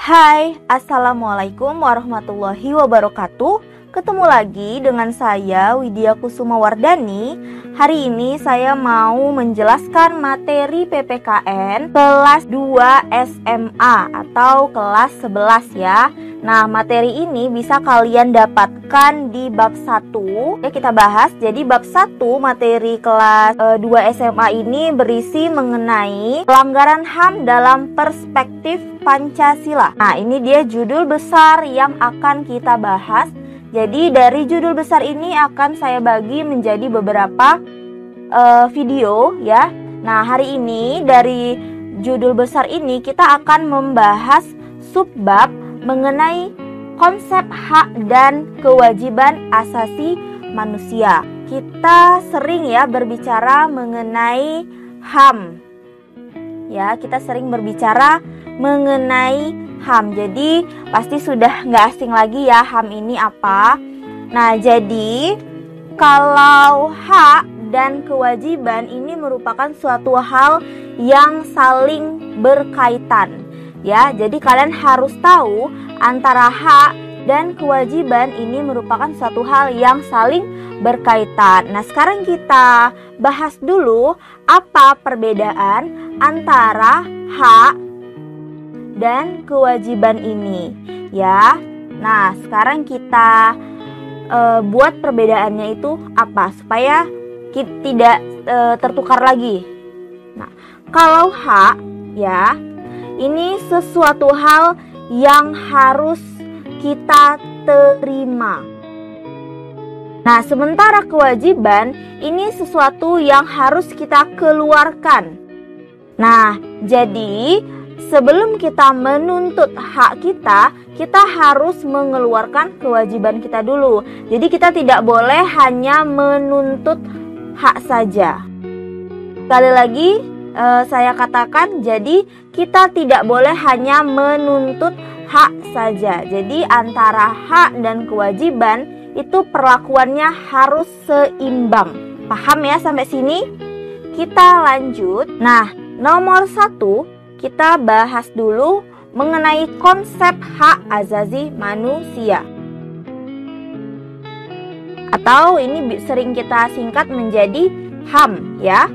Hai, Assalamualaikum warahmatullahi wabarakatuh. Ketemu lagi dengan saya Widya Kusuma Wardani. Hari ini saya mau menjelaskan materi PPKN kelas 2 SMA atau kelas 11 ya. Nah, materi ini bisa kalian dapatkan di bab 1. Ya, kita bahas. Jadi bab 1 materi kelas 2 SMA ini berisi mengenai pelanggaran HAM dalam perspektif Pancasila. Nah, ini dia judul besar yang akan kita bahas. Jadi dari judul besar ini akan saya bagi menjadi beberapa video ya. Nah, hari ini dari judul besar ini kita akan membahas subbab mengenai konsep hak dan kewajiban asasi manusia. Kita sering ya berbicara mengenai HAM. Ya, kita sering berbicara mengenai HAM. Jadi pasti sudah nggak asing lagi ya HAM ini apa. Nah, jadi kalau hak dan kewajiban ini merupakan suatu hal yang saling berkaitan. Ya, jadi kalian harus tahu antara hak dan kewajiban ini merupakan suatu hal yang saling berkaitan. Nah, sekarang kita bahas dulu apa perbedaan antara hak dan kewajiban ini ya. Nah, sekarang kita buat perbedaannya itu apa supaya kita tidak tertukar lagi. Nah, kalau hak ya, ini sesuatu hal yang harus kita terima. Nah, sementara kewajiban ini sesuatu yang harus kita keluarkan. Nah, jadi sebelum kita menuntut hak kita harus mengeluarkan kewajiban kita dulu. Jadi kita tidak boleh hanya menuntut hak saja. Sekali lagi saya katakan, jadi kita tidak boleh hanya menuntut hak saja. Jadi antara hak dan kewajiban itu perlakuannya harus seimbang. Paham ya sampai sini? Kita lanjut. Nah, nomor 1 kita bahas dulu mengenai konsep hak asasi manusia. Atau ini sering kita singkat menjadi HAM ya.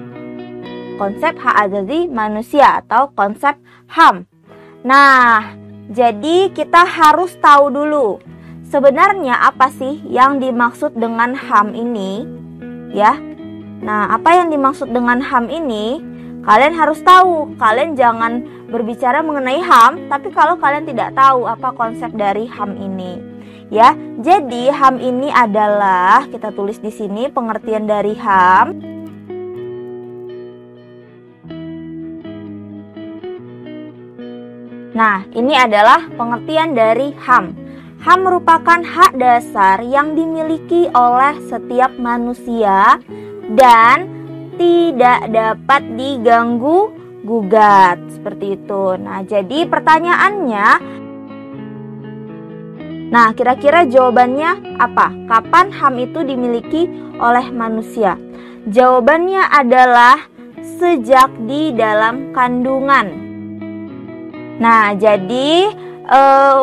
Konsep hak asasi manusia atau konsep HAM. Nah, jadi kita harus tahu dulu sebenarnya apa sih yang dimaksud dengan HAM ini ya. Nah, apa yang dimaksud dengan HAM ini? Kalian harus tahu. Kalian jangan berbicara mengenai HAM tapi kalau kalian tidak tahu apa konsep dari HAM ini ya. Jadi HAM ini adalah, kita tulis di sini pengertian dari HAM. Nah, ini adalah pengertian dari HAM. HAM merupakan hak dasar yang dimiliki oleh setiap manusia dan tidak dapat diganggu gugat, seperti itu. Nah, jadi pertanyaannya, nah kira-kira jawabannya apa? Kapan HAM itu dimiliki oleh manusia? Jawabannya adalah sejak di dalam kandungan. Nah, jadi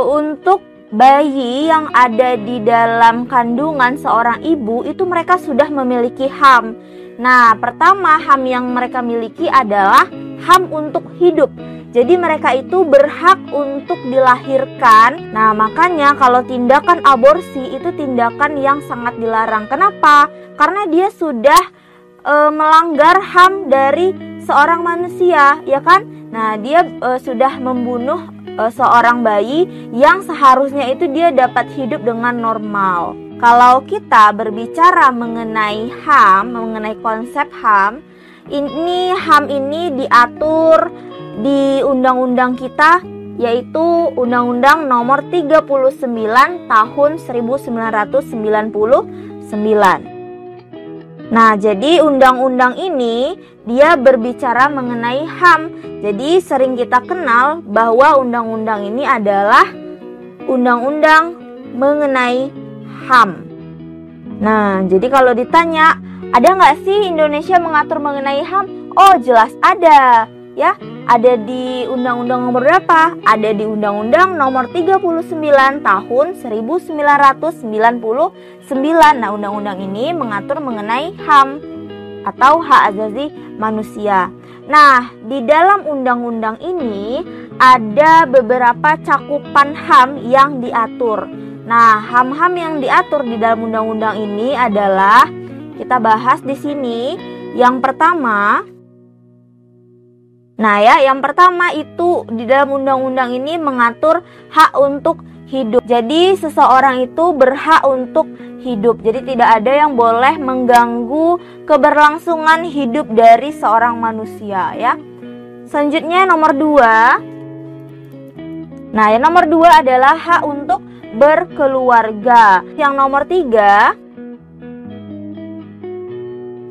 untuk bayi yang ada di dalam kandungan seorang ibu itu mereka sudah memiliki HAM. Nah, pertama HAM yang mereka miliki adalah HAM untuk hidup. Jadi mereka itu berhak untuk dilahirkan. Nah, makanya kalau tindakan aborsi itu tindakan yang sangat dilarang. Kenapa? Karena dia sudah melanggar HAM dari seorang manusia, ya kan? Nah, dia sudah membunuh seorang bayi yang seharusnya itu dia dapat hidup dengan normal. Kalau kita berbicara mengenai HAM, mengenai konsep HAM, ini HAM ini diatur di undang-undang kita, yaitu Undang-Undang Nomor 39 Tahun 1999. Nah, jadi undang-undang ini dia berbicara mengenai HAM. Jadi sering kita kenal bahwa undang-undang ini adalah undang-undang mengenai HAM. Nah, jadi kalau ditanya, ada nggak sih Indonesia mengatur mengenai HAM? Oh, jelas ada, ya. ada di Undang-Undang nomor berapa? Ada di Undang-Undang nomor 39 tahun 1999. Nah, undang-undang ini mengatur mengenai HAM atau hak asasi manusia. Nah, di dalam undang-undang ini ada beberapa cakupan HAM yang diatur. Nah, HAM-HAM yang diatur di dalam undang-undang ini adalah kita bahas di sini. Yang pertama, yang pertama itu di dalam undang-undang ini mengatur hak untuk hidup. Jadi seseorang itu berhak untuk hidup. Jadi tidak ada yang boleh mengganggu keberlangsungan hidup dari seorang manusia ya. Selanjutnya nomor 2. Nah, yang nomor 2 adalah hak untuk berkeluarga. Yang nomor 3,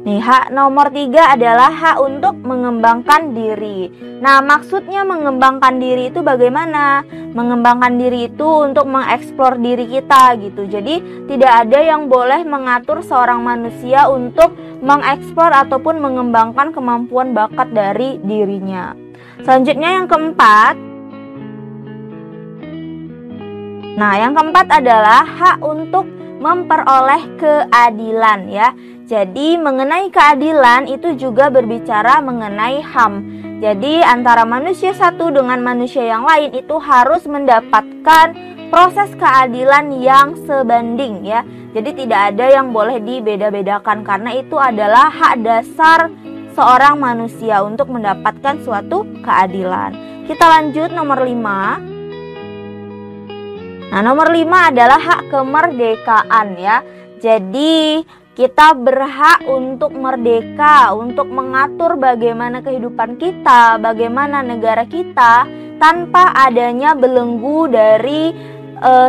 hak nomor 3 adalah hak untuk mengembangkan diri. Nah, maksudnya mengembangkan diri itu bagaimana? Mengembangkan diri itu untuk mengeksplor diri kita gitu. Jadi tidak ada yang boleh mengatur seorang manusia untuk mengeksplor ataupun mengembangkan kemampuan bakat dari dirinya. Selanjutnya yang keempat. Nah, yang keempat adalah hak untuk memperoleh keadilan ya. Jadi mengenai keadilan itu juga berbicara mengenai HAM. Jadi antara manusia satu dengan manusia yang lain itu harus mendapatkan proses keadilan yang sebanding ya. Jadi tidak ada yang boleh dibeda-bedakan karena itu adalah hak dasar seorang manusia untuk mendapatkan suatu keadilan. Kita lanjut nomor 5. Nah, nomor 5 adalah hak kemerdekaan ya. Jadi kita berhak untuk merdeka, untuk mengatur bagaimana kehidupan kita, bagaimana negara kita tanpa adanya belenggu dari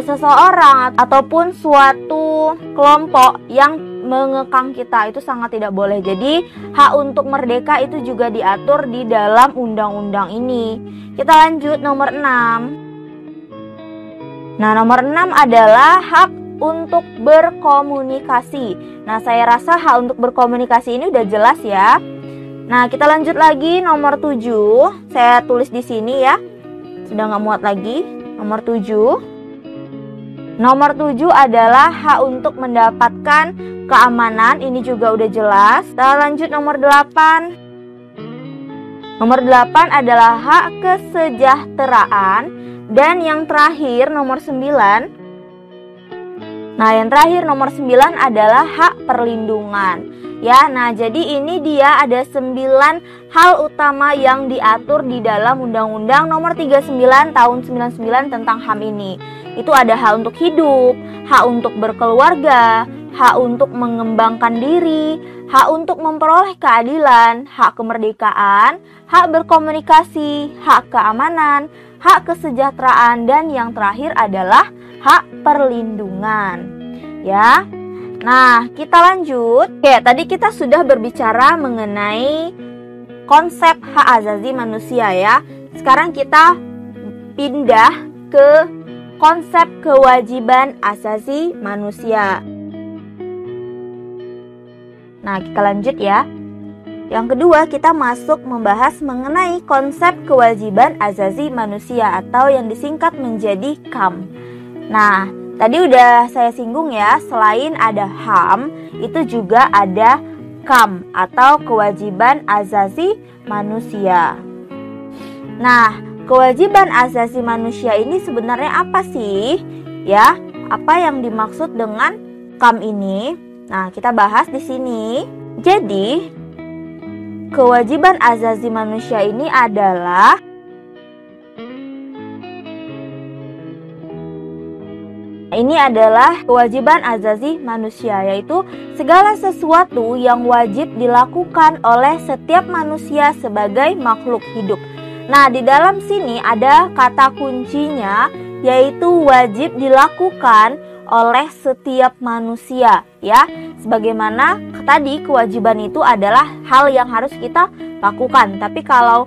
seseorang ataupun suatu kelompok yang mengekang kita. Itu sangat tidak boleh. Jadi hak untuk merdeka itu juga diatur di dalam undang-undang ini. Kita lanjut nomor 6. Nah, nomor 6 adalah hak untuk berkomunikasi. Nah, saya rasa hak untuk berkomunikasi ini udah jelas ya. Nah, kita lanjut lagi nomor 7. Saya tulis di sini ya. Sudah nggak muat lagi. Nomor 7. Nomor 7 adalah hak untuk mendapatkan keamanan. Ini juga udah jelas. Kita lanjut nomor 8. Nomor 8 adalah hak kesejahteraan. Dan yang terakhir nomor 9. Nah, yang terakhir nomor 9 adalah hak perlindungan. Ya, nah jadi ini dia ada 9 hal utama yang diatur di dalam Undang-Undang nomor 39 tahun 99 tentang HAM ini. Itu ada hak untuk hidup, hak untuk berkeluarga, hak untuk mengembangkan diri, hak untuk memperoleh keadilan, hak kemerdekaan, hak berkomunikasi, hak keamanan, hak kesejahteraan, dan yang terakhir adalah hak perlindungan. Ya. Nah, kita lanjut. Oke, tadi kita sudah berbicara mengenai konsep hak asasi manusia ya. Sekarang kita pindah ke konsep kewajiban asasi manusia. Nah, kita lanjut ya. Yang kedua, kita masuk membahas mengenai konsep kewajiban asasi manusia atau yang disingkat menjadi KAM. Nah, tadi udah saya singgung ya, selain ada HAM, itu juga ada KAM atau kewajiban asasi manusia. Nah, kewajiban asasi manusia ini sebenarnya apa sih? Ya, apa yang dimaksud dengan KAM ini? Nah, kita bahas di sini. Jadi, kewajiban asasi manusia ini adalah kewajiban asasi manusia, yaitu segala sesuatu yang wajib dilakukan oleh setiap manusia sebagai makhluk hidup. Nah, di dalam sini ada kata kuncinya, yaitu wajib dilakukan oleh setiap manusia ya. Sebagaimana tadi kewajiban itu adalah hal yang harus kita lakukan, tapi kalau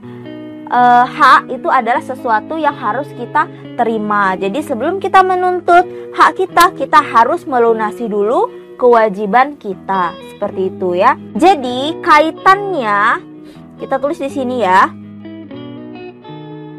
hak itu adalah sesuatu yang harus kita terima. Jadi sebelum kita menuntut hak kita harus melunasi dulu kewajiban kita. Seperti itu ya. Jadi kaitannya kita tulis di sini ya.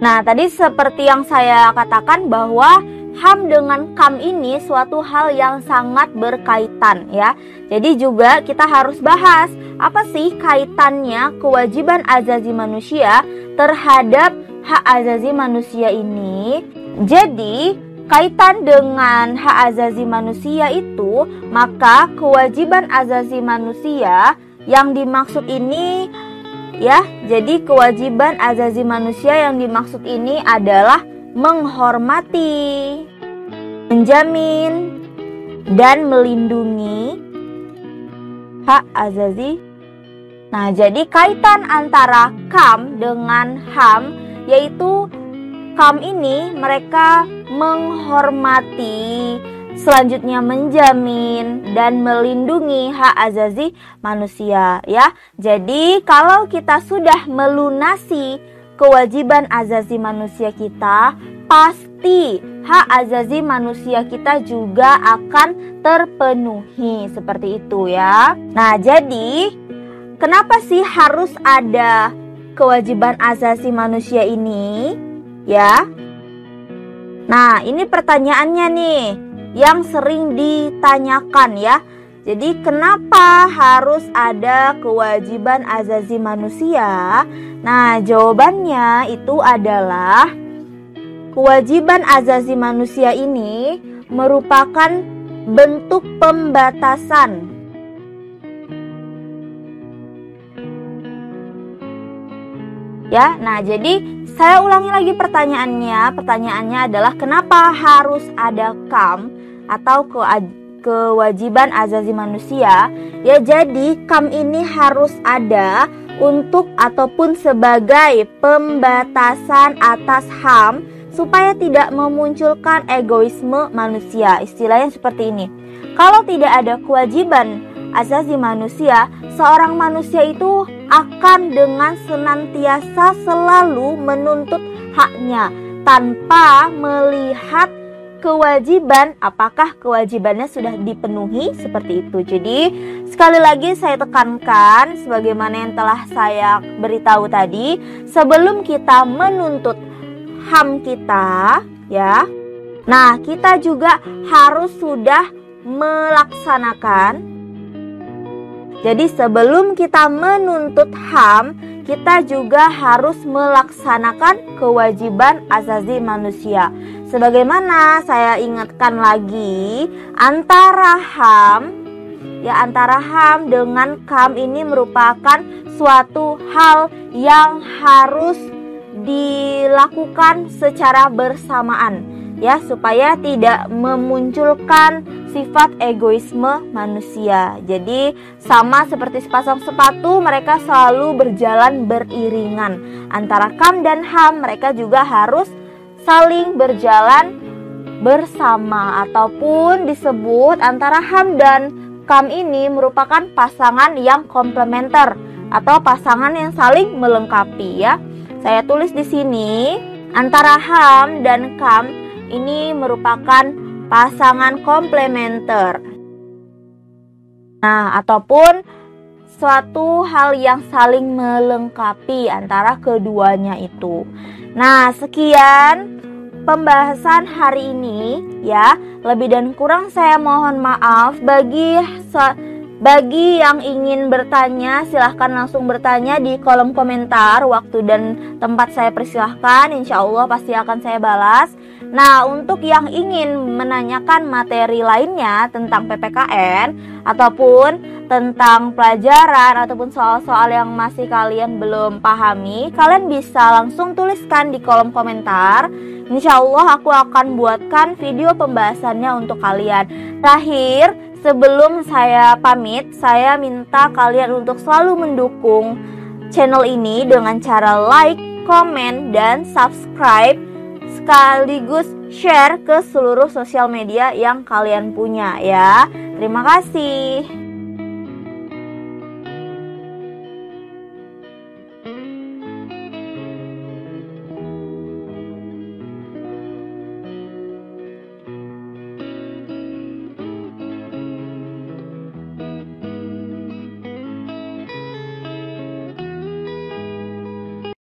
Nah, tadi seperti yang saya katakan bahwa HAM dengan KAM ini suatu hal yang sangat berkaitan ya. Jadi juga kita harus bahas apa sih kaitannya kewajiban azazi manusia terhadap hak azazi manusia ini. Jadi kaitan dengan hak azazi manusia itu, maka kewajiban azazi manusia yang dimaksud ini ya, jadi kewajiban azazi manusia yang dimaksud ini adalah menghormati, menjamin, dan melindungi hak azazi. Nah, jadi kaitan antara KAM dengan HAM, yaitu KAM ini mereka menghormati, selanjutnya menjamin dan melindungi hak azazi manusia ya. Jadi kalau kita sudah melunasi kewajiban azazi manusia kita, pasti hak azazi manusia kita juga akan terpenuhi seperti itu ya. Nah, jadi kenapa sih harus ada kewajiban azazi manusia ini ya? Nah, ini pertanyaannya nih yang sering ditanyakan ya. Jadi kenapa harus ada kewajiban azazi manusia? Nah, jawabannya itu adalah kewajiban azazi manusia ini merupakan bentuk pembatasan ya. Nah, jadi saya ulangi lagi pertanyaannya. Pertanyaannya adalah kenapa harus ada KAM atau kewajiban azazi manusia? Ya, jadi KAM ini harus ada untuk ataupun sebagai pembatasan atas HAM supaya tidak memunculkan egoisme manusia. Istilahnya seperti ini. Kalau tidak ada kewajiban azazi manusia, seorang manusia itu akan dengan senantiasa selalu menuntut haknya tanpa melihat kewajiban, apakah kewajibannya sudah dipenuhi seperti itu. Jadi sekali lagi saya tekankan sebagaimana yang telah saya beritahu tadi, sebelum kita menuntut HAM kita ya, nah kita juga harus sudah melaksanakan. Jadi sebelum kita menuntut HAM, kita juga harus melaksanakan kewajiban azazi manusia. Sebagaimana saya ingatkan lagi, antara HAM dengan KAM ini merupakan suatu hal yang harus dilakukan secara bersamaan ya, supaya tidak memunculkan sifat egoisme manusia. Jadi sama seperti sepasang sepatu, mereka selalu berjalan beriringan. Antara KAM dan HAM, mereka juga harus saling berjalan bersama, ataupun disebut antara HAM dan KAM ini merupakan pasangan yang komplementer atau pasangan yang saling melengkapi ya. Saya tulis di sini antara HAM dan KAM ini merupakan pasangan komplementer. Nah, ataupun suatu hal yang saling melengkapi antara keduanya itu. Nah, sekian pembahasan hari ini ya. Lebih dan kurang saya mohon maaf. Bagi yang ingin bertanya, silahkan langsung bertanya di kolom komentar. Waktu dan tempat saya persilahkan, insya Allah pasti akan saya balas. Nah, untuk yang ingin menanyakan materi lainnya tentang PPKN ataupun tentang pelajaran ataupun soal-soal yang masih kalian belum pahami, kalian bisa langsung tuliskan di kolom komentar. Insya Allah aku akan buatkan video pembahasannya untuk kalian. Terakhir, sebelum saya pamit, saya minta kalian untuk selalu mendukung channel ini dengan cara like, komen, dan subscribe, sekaligus share ke seluruh sosial media yang kalian punya ya. Terima kasih.